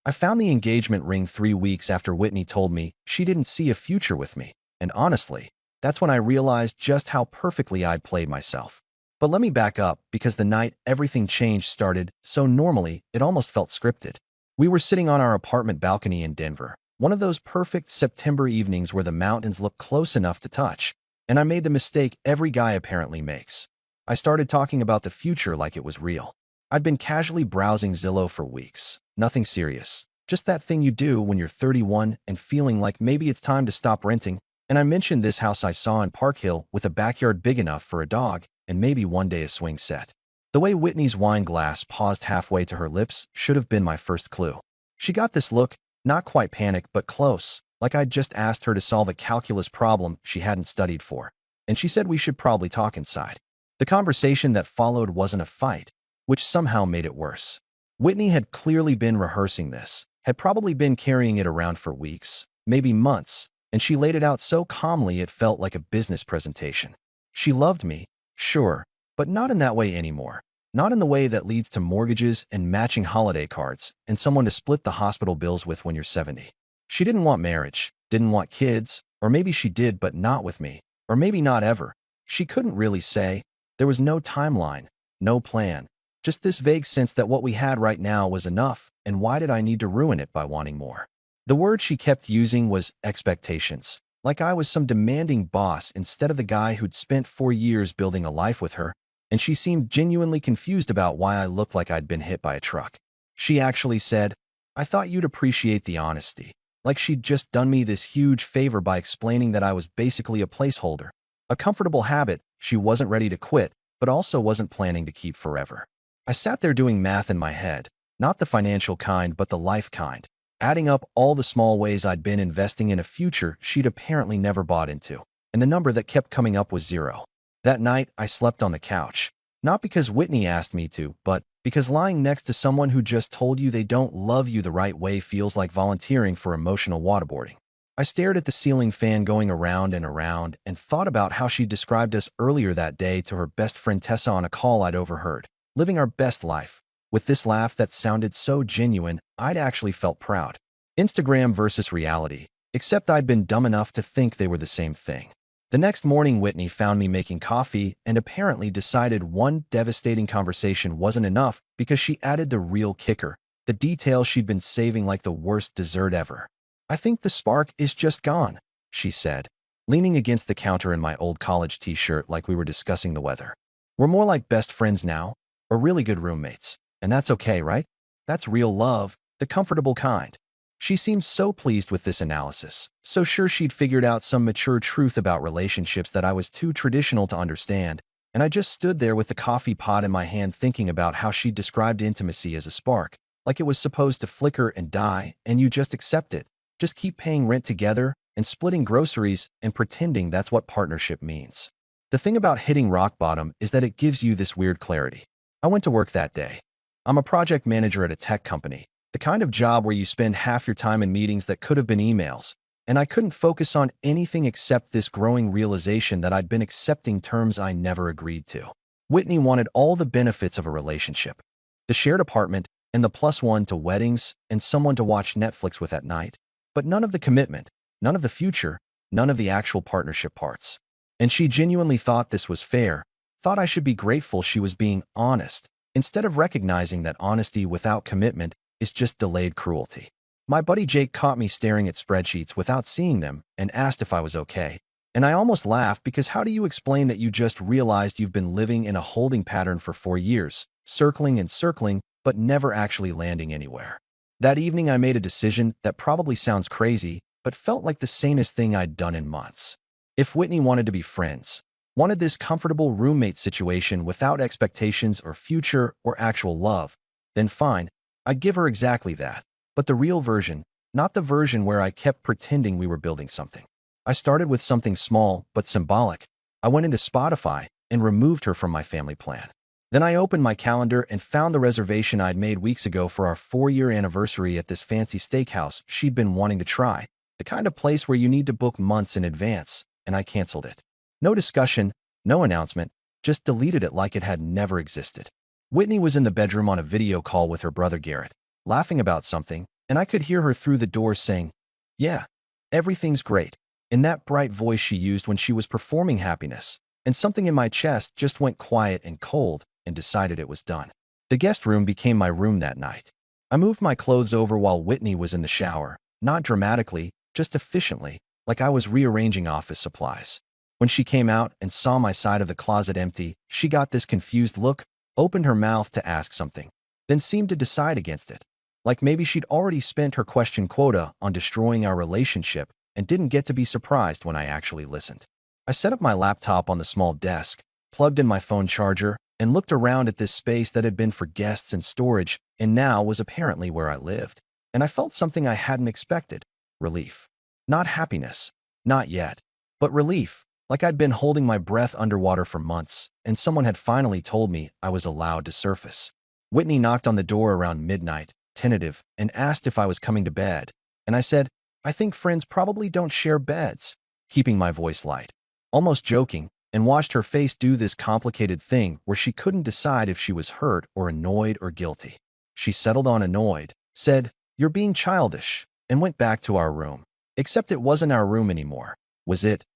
I found the engagement ring 3 weeks after Whitney told me she didn't see a future with me, and honestly, that's when I realized just how perfectly I'd played myself. But let me back up, because the night everything changed started so normally it almost felt scripted. We were sitting on our apartment balcony in Denver, one of those perfect September evenings where the mountains look close enough to touch, and I made the mistake every guy apparently makes. I started talking about the future like it was real. I'd been casually browsing Zillow for weeks. Nothing serious. Just that thing you do when you're 31 and feeling like maybe it's time to stop renting. And I mentioned this house I saw in Park Hill with a backyard big enough for a dog and maybe one day a swing set. The way Whitney's wine glass paused halfway to her lips should have been my first clue. She got this look, not quite panic, but close, like I'd just asked her to solve a calculus problem she hadn't studied for. And she said we should probably talk inside. The conversation that followed wasn't a fight, which somehow made it worse. Whitney had clearly been rehearsing this, had probably been carrying it around for weeks, maybe months, and she laid it out so calmly it felt like a business presentation. She loved me, sure, but not in that way anymore. Not in the way that leads to mortgages and matching holiday cards and someone to split the hospital bills with when you're 70. She didn't want marriage, didn't want kids, or maybe she did but not with me, or maybe not ever. She couldn't really say. There was no timeline, no plan, just this vague sense that what we had right now was enough, and why did I need to ruin it by wanting more? The word she kept using was expectations, like I was some demanding boss instead of the guy who'd spent 4 years building a life with her, and she seemed genuinely confused about why I looked like I'd been hit by a truck. She actually said, "I thought you'd appreciate the honesty," like she'd just done me this huge favor by explaining that I was basically a placeholder, a comfortable habit she wasn't ready to quit, but also wasn't planning to keep forever. I sat there doing math in my head, not the financial kind, but the life kind, adding up all the small ways I'd been investing in a future she'd apparently never bought into, and the number that kept coming up was 0. That night, I slept on the couch, not because Whitney asked me to, but because lying next to someone who just told you they don't love you the right way feels like volunteering for emotional waterboarding. I stared at the ceiling fan going around and thought about how she described us earlier that day to her best friend Tessa on a call I'd overheard, living our best life, with this laugh that sounded so genuine I'd actually felt proud. Instagram versus reality, except I'd been dumb enough to think they were the same thing. The next morning, Whitney found me making coffee and apparently decided one devastating conversation wasn't enough because she added the real kicker, the detail she'd been saving like the worst dessert ever. "I think the spark is just gone," she said, leaning against the counter in my old college t-shirt like we were discussing the weather. "We're more like best friends now, or really good roommates. And that's okay, right? That's real love, the comfortable kind." She seemed so pleased with this analysis, so sure she'd figured out some mature truth about relationships that I was too traditional to understand, and I just stood there with the coffee pot in my hand thinking about how she'd described intimacy as a spark, like it was supposed to flicker and die, and you just accept it. Just keep paying rent together and splitting groceries and pretending that's what partnership means. The thing about hitting rock bottom is that it gives you this weird clarity. I went to work that day. I'm a project manager at a tech company, the kind of job where you spend half your time in meetings that could have been emails, and I couldn't focus on anything except this growing realization that I'd been accepting terms I never agreed to. Whitney wanted all the benefits of a relationship, the shared apartment and the +1 to weddings and someone to watch Netflix with at night, but none of the commitment, none of the future, none of the actual partnership parts. And she genuinely thought this was fair, thought I should be grateful she was being honest, instead of recognizing that honesty without commitment is just delayed cruelty. My buddy Jake caught me staring at spreadsheets without seeing them and asked if I was okay. And I almost laughed because how do you explain that you just realized you've been living in a holding pattern for 4 years, circling and circling, but never actually landing anywhere? That evening, I made a decision that probably sounds crazy, but felt like the sanest thing I'd done in months. If Whitney wanted to be friends, wanted this comfortable roommate situation without expectations or future or actual love, then fine, I'd give her exactly that. But the real version, not the version where I kept pretending we were building something. I started with something small but symbolic. I went into Spotify and removed her from my family plan. Then I opened my calendar and found the reservation I'd made weeks ago for our 4-year anniversary at this fancy steakhouse she'd been wanting to try, the kind of place where you need to book months in advance, and I canceled it. No discussion, no announcement, just deleted it like it had never existed. Whitney was in the bedroom on a video call with her brother Garrett, laughing about something, and I could hear her through the door saying, "Yeah, everything's great," in that bright voice she used when she was performing happiness, and something in my chest just went quiet and cold and decided it was done. The guest room became my room that night. I moved my clothes over while Whitney was in the shower, not dramatically, just efficiently, like I was rearranging office supplies. When she came out and saw my side of the closet empty, she got this confused look, opened her mouth to ask something, then seemed to decide against it. Like maybe she'd already spent her question quota on destroying our relationship and didn't get to be surprised when I actually listened. I set up my laptop on the small desk, plugged in my phone charger, and looked around at this space that had been for guests and storage and now was apparently where I lived. And I felt something I hadn't expected. Relief. Not happiness. Not yet. But relief. Like I'd been holding my breath underwater for months, and someone had finally told me I was allowed to surface. Whitney knocked on the door around midnight, tentative, and asked if I was coming to bed. And I said, "I think friends probably don't share beds," keeping my voice light. Almost joking, and watched her face do this complicated thing where she couldn't decide if she was hurt or annoyed or guilty. She settled on annoyed, said, "You're being childish," and went back to our room. Except it wasn't our room anymore.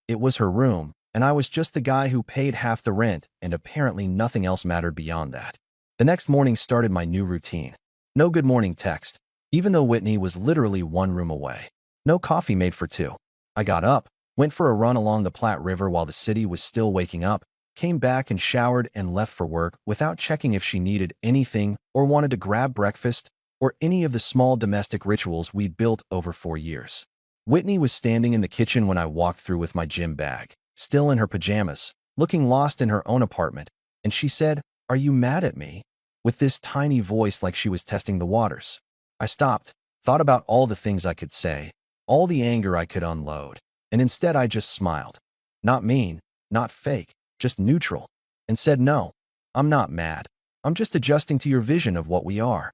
It was her room, and I was just the guy who paid half the rent, and apparently nothing else mattered beyond that. The next morning started my new routine. No good morning text, even though Whitney was literally one room away. No coffee made for two. I got up, went for a run along the Platte River while the city was still waking up, came back and showered and left for work without checking if she needed anything or wanted to grab breakfast or any of the small domestic rituals we'd built over 4 years. Whitney was standing in the kitchen when I walked through with my gym bag, still in her pajamas, looking lost in her own apartment, and she said, "Are you mad at me?" with this tiny voice like she was testing the waters. I stopped, thought about all the things I could say, all the anger I could unload, and instead I just smiled. Not mean, not fake, just neutral, and said, "No, I'm not mad. I'm just adjusting to your vision of what we are."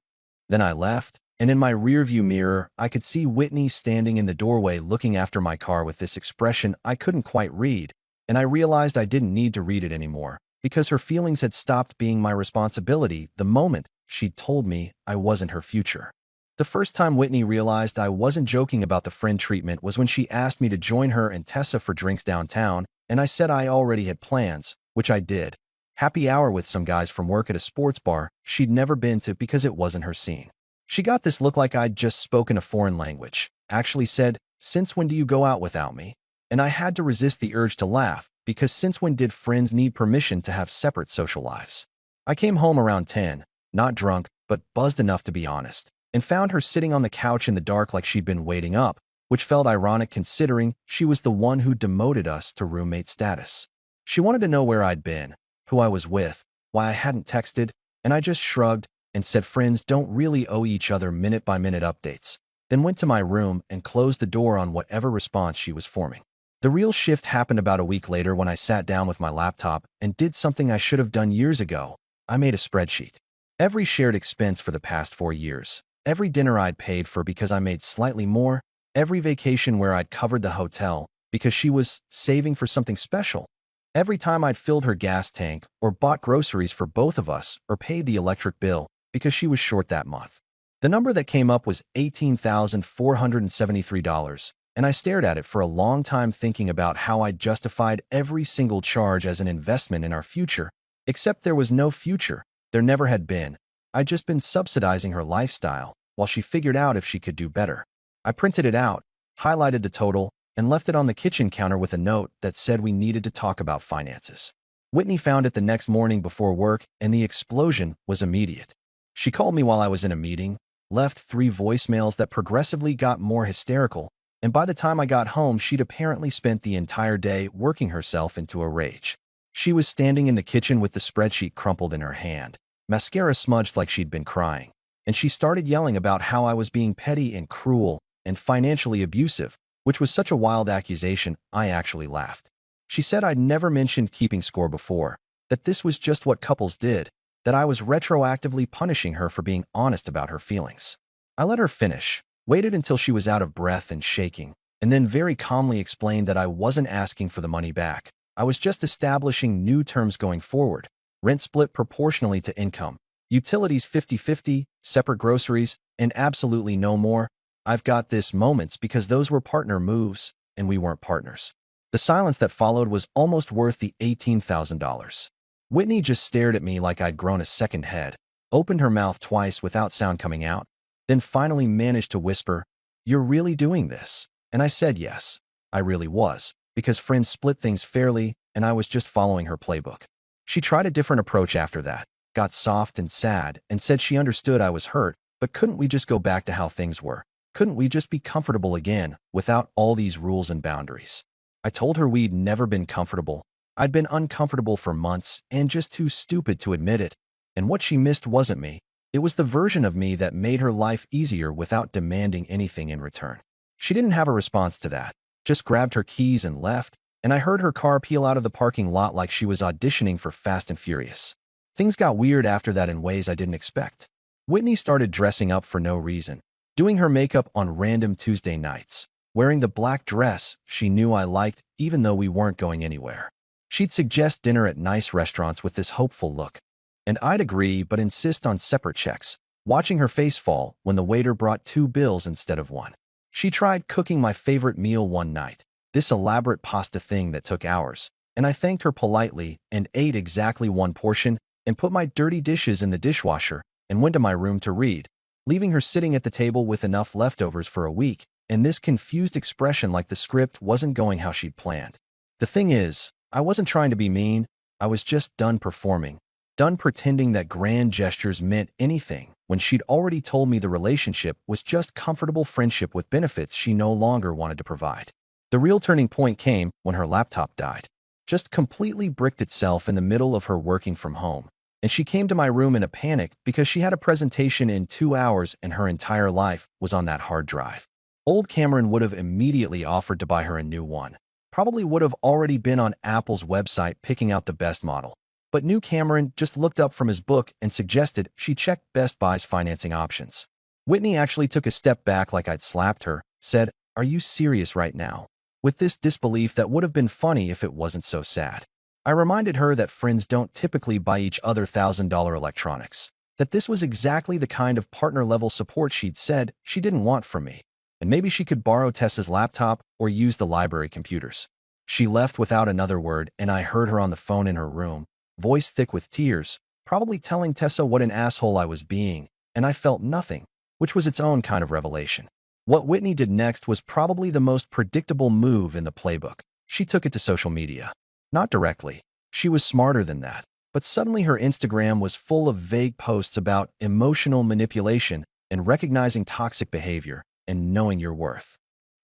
Then I left, and in my rearview mirror, I could see Whitney standing in the doorway looking after my car with this expression I couldn't quite read, and I realized I didn't need to read it anymore, because her feelings had stopped being my responsibility the moment she'd told me I wasn't her future. The first time Whitney realized I wasn't joking about the friend treatment was when she asked me to join her and Tessa for drinks downtown, and I said I already had plans, which I did. Happy hour with some guys from work at a sports bar she'd never been to because it wasn't her scene. She got this look like I'd just spoken a foreign language, actually said, "Since when do you go out without me?" And I had to resist the urge to laugh, because since when did friends need permission to have separate social lives? I came home around 10, not drunk, but buzzed enough to be honest, and found her sitting on the couch in the dark like she'd been waiting up, which felt ironic considering she was the one who demoted us to roommate status. She wanted to know where I'd been, who I was with, why I hadn't texted, and I just shrugged and said friends don't really owe each other minute-by-minute updates, then went to my room and closed the door on whatever response she was forming. The real shift happened about a week later when I sat down with my laptop and did something I should have done years ago. I made a spreadsheet. Every shared expense for the past 4 years, every dinner I'd paid for because I made slightly more, every vacation where I'd covered the hotel because she was saving for something special, every time I'd filled her gas tank or bought groceries for both of us or paid the electric bill because she was short that month. The number that came up was $18,473, and I stared at it for a long time thinking about how I'd justified every single charge as an investment in our future, except there was no future. There never had been. I'd just been subsidizing her lifestyle while she figured out if she could do better. I printed it out, highlighted the total, and left it on the kitchen counter with a note that said we needed to talk about finances. Whitney found it the next morning before work, and the explosion was immediate. She called me while I was in a meeting, left 3 voicemails that progressively got more hysterical, and by the time I got home, she'd apparently spent the entire day working herself into a rage. She was standing in the kitchen with the spreadsheet crumpled in her hand, mascara smudged like she'd been crying, and she started yelling about how I was being petty and cruel and financially abusive, which was such a wild accusation I actually laughed. She said I'd never mentioned keeping score before, that this was just what couples did, that I was retroactively punishing her for being honest about her feelings. I let her finish, waited until she was out of breath and shaking, and then very calmly explained that I wasn't asking for the money back. I was just establishing new terms going forward. Rent split proportionally to income, utilities 50-50, separate groceries, and absolutely no more. I've got this moments because those were partner moves, and we weren't partners. The silence that followed was almost worth the $18,000. Whitney just stared at me like I'd grown a second head, opened her mouth twice without sound coming out, then finally managed to whisper, "You're really doing this?" And I said yes, I really was, because friends split things fairly, and I was just following her playbook. She tried a different approach after that, got soft and sad, and said she understood I was hurt, but couldn't we just go back to how things were? Couldn't we just be comfortable again, without all these rules and boundaries? I told her we'd never been comfortable. I'd been uncomfortable for months, and just too stupid to admit it. And what she missed wasn't me. It was the version of me that made her life easier without demanding anything in return. She didn't have a response to that, just grabbed her keys and left, and I heard her car peel out of the parking lot like she was auditioning for Fast and Furious. Things got weird after that in ways I didn't expect. Whitney started dressing up for no reason, doing her makeup on random Tuesday nights, wearing the black dress she knew I liked even though we weren't going anywhere. She'd suggest dinner at nice restaurants with this hopeful look, and I'd agree but insist on separate checks, watching her face fall when the waiter brought 2 bills instead of 1. She tried cooking my favorite meal one night, this elaborate pasta thing that took hours, and I thanked her politely and ate exactly 1 portion and put my dirty dishes in the dishwasher and went to my room to read, leaving her sitting at the table with enough leftovers for a week and this confused expression like the script wasn't going how she'd planned. The thing is, I wasn't trying to be mean, I was just done performing, done pretending that grand gestures meant anything when she'd already told me the relationship was just comfortable friendship with benefits she no longer wanted to provide. The real turning point came when her laptop died. Just completely bricked itself in the middle of her working from home, and she came to my room in a panic because she had a presentation in 2 hours and her entire life was on that hard drive. Old Cameron would have immediately offered to buy her a new one. Probably would have already been on Apple's website picking out the best model. But new Cameron just looked up from his book and suggested she check Best Buy's financing options. Whitney actually took a step back like I'd slapped her, said, "Are you serious right now?" With this disbelief that would have been funny if it wasn't so sad. I reminded her that friends don't typically buy each other $1,000 electronics, that this was exactly the kind of partner-level support she'd said she didn't want from me, and maybe she could borrow Tessa's laptop or use the library computers. She left without another word, and I heard her on the phone in her room, voice thick with tears, probably telling Tessa what an asshole I was being, and I felt nothing, which was its own kind of revelation. What Whitney did next was probably the most predictable move in the playbook. She took it to social media. Not directly. She was smarter than that. But suddenly her Instagram was full of vague posts about emotional manipulation and recognizing toxic behavior and knowing your worth.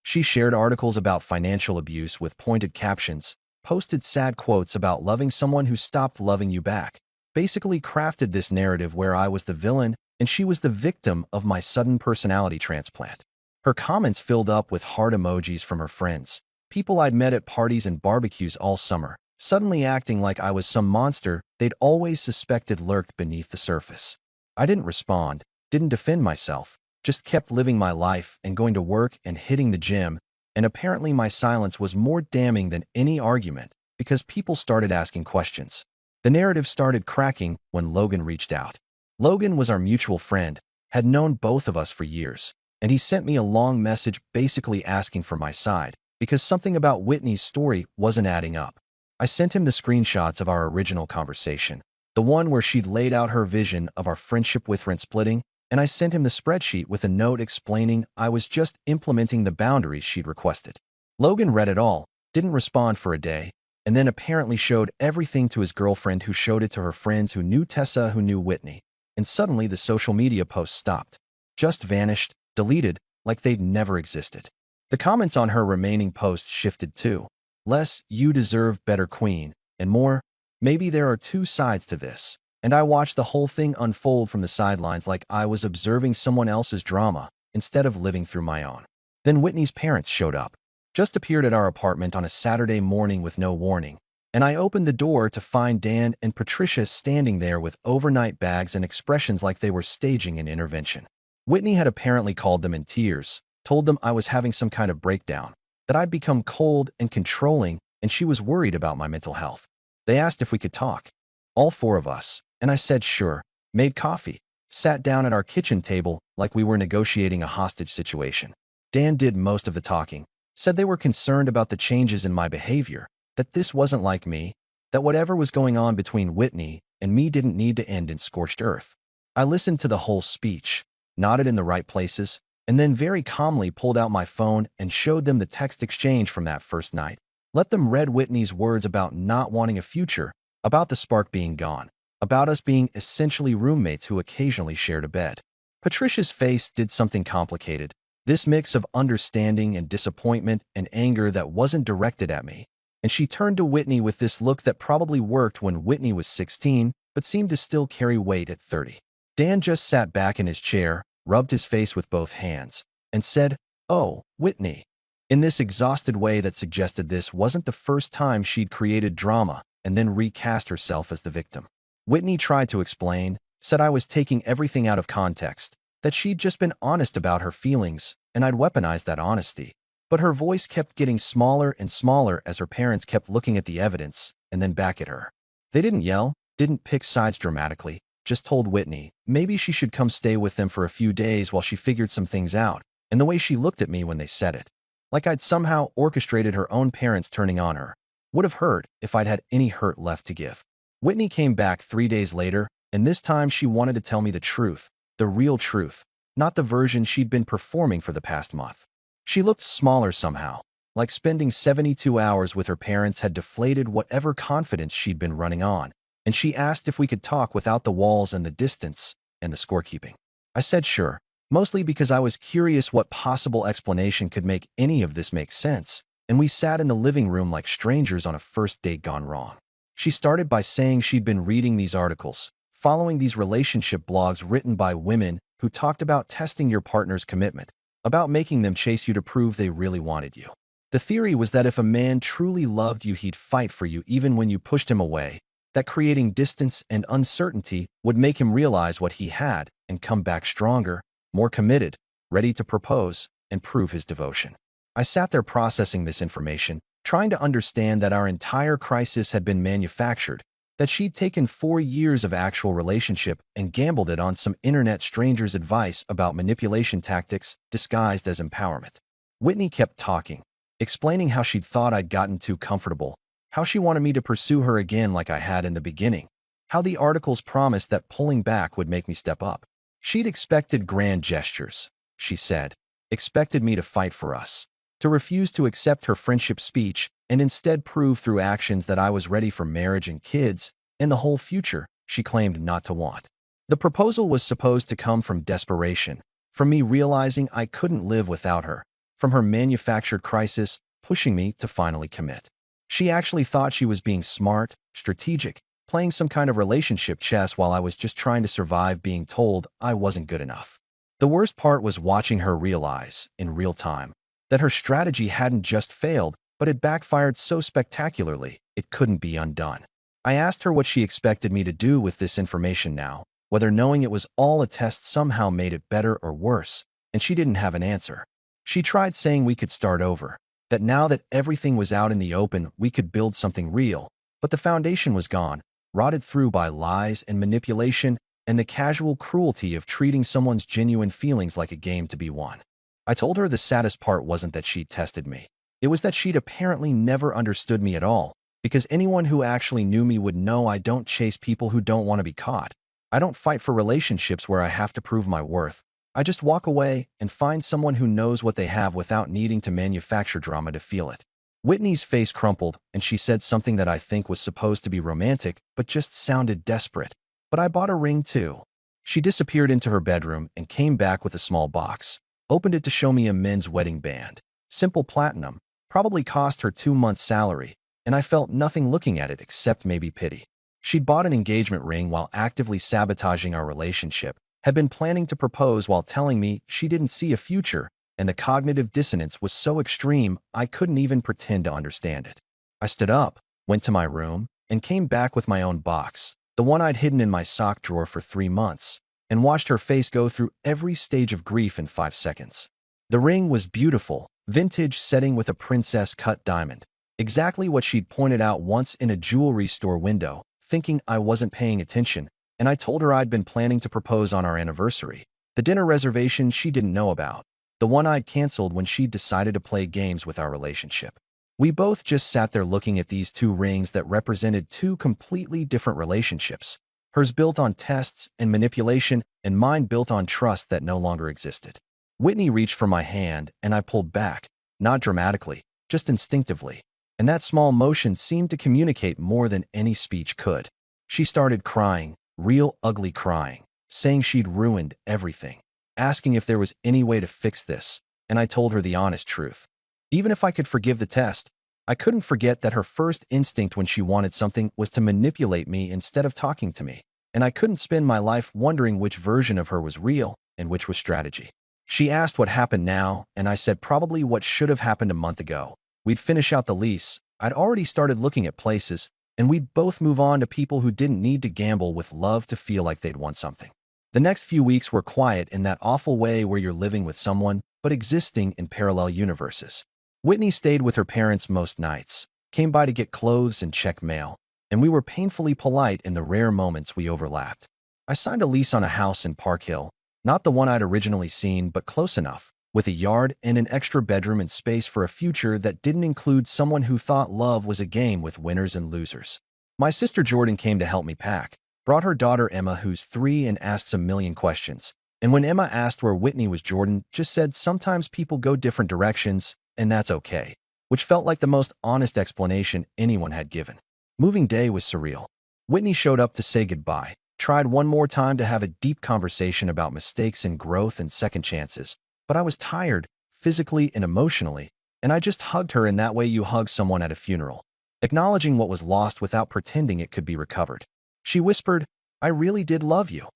She shared articles about financial abuse with pointed captions, posted sad quotes about loving someone who stopped loving you back, basically crafted this narrative where I was the villain and she was the victim of my sudden personality transplant. Her comments filled up with heart emojis from her friends, people I'd met at parties and barbecues all summer, suddenly acting like I was some monster they'd always suspected lurked beneath the surface. I didn't respond, didn't defend myself, just kept living my life and going to work and hitting the gym, and apparently my silence was more damning than any argument because people started asking questions. The narrative started cracking when Logan reached out. Logan was our mutual friend, had known both of us for years, and he sent me a long message basically asking for my side because something about Whitney's story wasn't adding up. I sent him the screenshots of our original conversation, the one where she'd laid out her vision of our friendship with rent splitting, and I sent him the spreadsheet with a note explaining I was just implementing the boundaries she'd requested. Logan read it all, didn't respond for a day, and then apparently showed everything to his girlfriend who showed it to her friends who knew Tessa who knew Whitney, and suddenly the social media posts stopped, just vanished, deleted, like they'd never existed. The comments on her remaining posts shifted too. Less, "You deserve better, queen," and more, "Maybe there are 2 sides to this." And I watched the whole thing unfold from the sidelines like I was observing someone else's drama instead of living through my own. Then Whitney's parents showed up, just appeared at our apartment on a Saturday morning with no warning, and I opened the door to find Dan and Patricia standing there with overnight bags and expressions like they were staging an intervention. Whitney had apparently called them in tears, told them I was having some kind of breakdown, that I'd become cold and controlling, and she was worried about my mental health. They asked if we could talk. All 4 of us, and I said sure, made coffee, sat down at our kitchen table like we were negotiating a hostage situation. Dan did most of the talking, said they were concerned about the changes in my behavior, that this wasn't like me, that whatever was going on between Whitney and me didn't need to end in scorched earth. I listened to the whole speech, nodded in the right places, and then very calmly pulled out my phone and showed them the text exchange from that first night. Let them read Whitney's words about not wanting a future, about the spark being gone, about us being essentially roommates who occasionally shared a bed. Patricia's face did something complicated, this mix of understanding and disappointment and anger that wasn't directed at me, and she turned to Whitney with this look that probably worked when Whitney was 16, but seemed to still carry weight at 30. Dan just sat back in his chair, rubbed his face with both hands, and said, "Oh, Whitney," in this exhausted way that suggested this wasn't the first time she'd created drama and then recast herself as the victim. Whitney tried to explain, said I was taking everything out of context, that she'd just been honest about her feelings, and I'd weaponized that honesty. But her voice kept getting smaller and smaller as her parents kept looking at the evidence and then back at her. They didn't yell, didn't pick sides dramatically, just told Whitney maybe she should come stay with them for a few days while she figured some things out, and the way she looked at me when they said it, like I'd somehow orchestrated her own parents turning on her, would have hurt if I'd had any hurt left to give. Whitney came back 3 days later, and this time she wanted to tell me the truth, the real truth, not the version she'd been performing for the past month. She looked smaller somehow, like spending 72 hours with her parents had deflated whatever confidence she'd been running on, and she asked if we could talk without the walls and the distance and the scorekeeping. I said sure, mostly because I was curious what possible explanation could make any of this make sense, and we sat in the living room like strangers on a first date gone wrong. She started by saying she'd been reading these articles, following these relationship blogs written by women who talked about testing your partner's commitment, about making them chase you to prove they really wanted you. The theory was that if a man truly loved you, he'd fight for you even when you pushed him away, that creating distance and uncertainty would make him realize what he had and come back stronger, more committed, ready to propose and prove his devotion. I sat there processing this information, trying to understand that our entire crisis had been manufactured, that she'd taken 4 years of actual relationship and gambled it on some internet stranger's advice about manipulation tactics disguised as empowerment. Whitney kept talking, explaining how she'd thought I'd gotten too comfortable, how she wanted me to pursue her again like I had in the beginning, how the articles promised that pulling back would make me step up. She'd expected grand gestures, she said, expected me to fight for us, to refuse to accept her friendship speech and instead prove through actions that I was ready for marriage and kids and the whole future she claimed not to want. The proposal was supposed to come from desperation, from me realizing I couldn't live without her, from her manufactured crisis pushing me to finally commit. She actually thought she was being smart, strategic, playing some kind of relationship chess while I was just trying to survive being told I wasn't good enough. The worst part was watching her realize, in real time, that her strategy hadn't just failed, but had backfired so spectacularly it couldn't be undone. I asked her what she expected me to do with this information now, whether knowing it was all a test somehow made it better or worse, and she didn't have an answer. She tried saying we could start over, that now that everything was out in the open, we could build something real, but the foundation was gone, rotted through by lies and manipulation and the casual cruelty of treating someone's genuine feelings like a game to be won. I told her the saddest part wasn't that she'd tested me. It was that she'd apparently never understood me at all, because anyone who actually knew me would know I don't chase people who don't want to be caught. I don't fight for relationships where I have to prove my worth. I just walk away and find someone who knows what they have without needing to manufacture drama to feel it. Whitney's face crumpled, and she said something that I think was supposed to be romantic, but just sounded desperate. But I bought a ring too. She disappeared into her bedroom and came back with a small box, opened it to show me a men's wedding band. Simple platinum, probably cost her 2 months' salary, and I felt nothing looking at it except maybe pity. She'd bought an engagement ring while actively sabotaging our relationship, had been planning to propose while telling me she didn't see a future, and the cognitive dissonance was so extreme I couldn't even pretend to understand it. I stood up, went to my room, and came back with my own box, the one I'd hidden in my sock drawer for 3 months, and watched her face go through every stage of grief in 5 seconds. The ring was beautiful, vintage setting with a princess-cut diamond, exactly what she'd pointed out once in a jewelry store window, thinking I wasn't paying attention, and I told her I'd been planning to propose on our anniversary. The dinner reservation she didn't know about. The one I'd canceled when she'd decided to play games with our relationship. We both just sat there looking at these two rings that represented two completely different relationships. Hers built on tests and manipulation, and mine built on trust that no longer existed. Whitney reached for my hand, and I pulled back, not dramatically, just instinctively. And that small motion seemed to communicate more than any speech could. She started crying, real ugly crying, saying she'd ruined everything, asking if there was any way to fix this, and I told her the honest truth. Even if I could forgive the test, I couldn't forget that her first instinct when she wanted something was to manipulate me instead of talking to me, and I couldn't spend my life wondering which version of her was real and which was strategy. She asked what happened now, and I said probably what should have happened a month ago. We'd finish out the lease, I'd already started looking at places, and we'd both move on to people who didn't need to gamble with love to feel like they'd won something. The next few weeks were quiet in that awful way where you're living with someone, but existing in parallel universes. Whitney stayed with her parents most nights, came by to get clothes and check mail, and we were painfully polite in the rare moments we overlapped. I signed a lease on a house in Park Hill, not the one I'd originally seen, but close enough, with a yard and an extra bedroom and space for a future that didn't include someone who thought love was a game with winners and losers. My sister Jordan came to help me pack, brought her daughter Emma, who's 3, and asked a million questions. And when Emma asked where Whitney was, Jordan just said sometimes people go different directions, and that's okay, which felt like the most honest explanation anyone had given. Moving day was surreal. Whitney showed up to say goodbye, tried one more time to have a deep conversation about mistakes and growth and second chances, but I was tired, physically and emotionally, and I just hugged her in that way you hug someone at a funeral, acknowledging what was lost without pretending it could be recovered. She whispered, "I really did love you."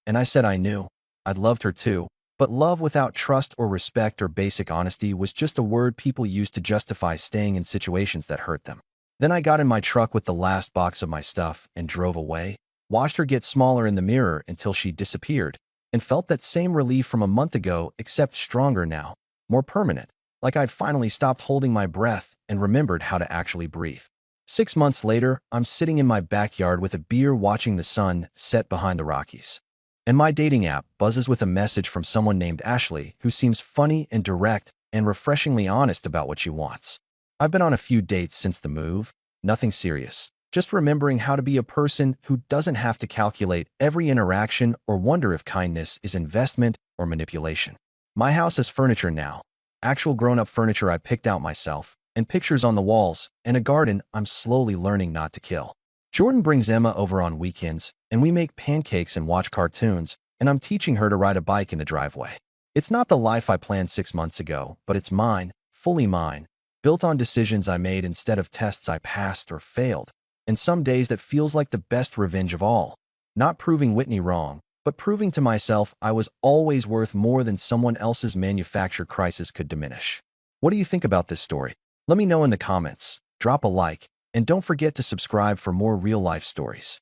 And I said I knew. I'd loved her too, but love without trust or respect or basic honesty was just a word people used to justify staying in situations that hurt them. Then I got in my truck with the last box of my stuff and drove away, watched her get smaller in the mirror until she disappeared, and felt that same relief from a month ago, except stronger now, more permanent, like I'd finally stopped holding my breath and remembered how to actually breathe. 6 months later, I'm sitting in my backyard with a beer watching the sun set behind the Rockies. And my dating app buzzes with a message from someone named Ashley, who seems funny and direct and refreshingly honest about what she wants. I've been on a few dates since the move, nothing serious, just remembering how to be a person who doesn't have to calculate every interaction or wonder if kindness is investment or manipulation. My house has furniture now, actual grown-up furniture I picked out myself, and pictures on the walls, and a garden I'm slowly learning not to kill. Jordan brings Emma over on weekends, and we make pancakes and watch cartoons, and I'm teaching her to ride a bike in the driveway. It's not the life I planned 6 months ago, but it's mine, fully mine, built on decisions I made instead of tests I passed or failed. And some days that feels like the best revenge of all. Not proving Whitney wrong, but proving to myself I was always worth more than someone else's manufactured crisis could diminish. What do you think about this story? Let me know in the comments, drop a like, and don't forget to subscribe for more real-life stories.